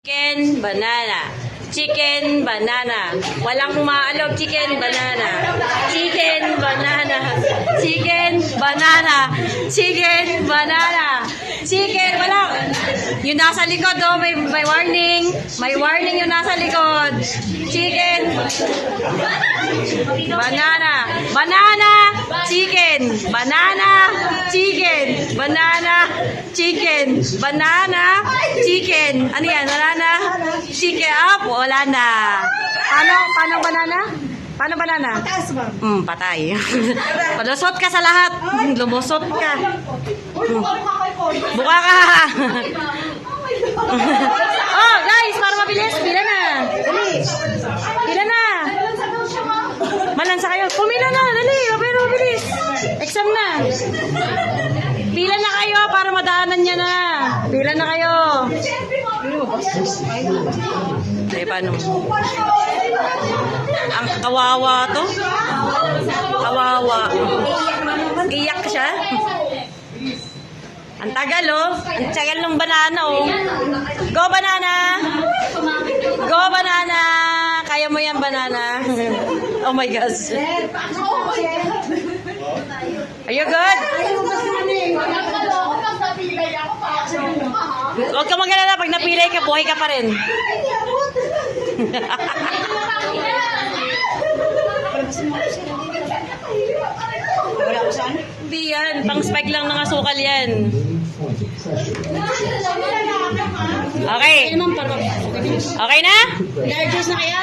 Chicken, banana. Chicken, banana. Walang maalog. Chicken, banana. Chicken, banana. Chicken, banana. Chicken, banana. Chicken, wala. Yung nasa likod, oh, may warning. May warning yung nasa likod. Chicken, banana. Banana, chicken. Banana, chicken. Banana, chicken. Banana, chicken. Ano yan? Banana, chicken. Up, wala na. Paano banana? Paano banana? Patay. Palusot ka sa lahat. Lumusot ka. Buka ka. Oh, guys, para mabilis. Pila na. Pila na. Malansa kayo. Pumila na. Dali. Pero mabilis. Exam na. Pila na kayo para madaanan niya na. Pila na kayo. Ay, paano? Ang kawawa to. Kawawa. Iyak siya. Ang tagal, oh. Ang tagal ng banana, oh. Go, banana! Go, banana! Kaya mo yan, banana. Oh my gosh. Are you good? Huwag ka mag-alala. Pag napilay ka, buhay ka pa rin. Hindi yan. Pang-spike lang ng asukal yan. Okay. Okay na? Largest na kaya?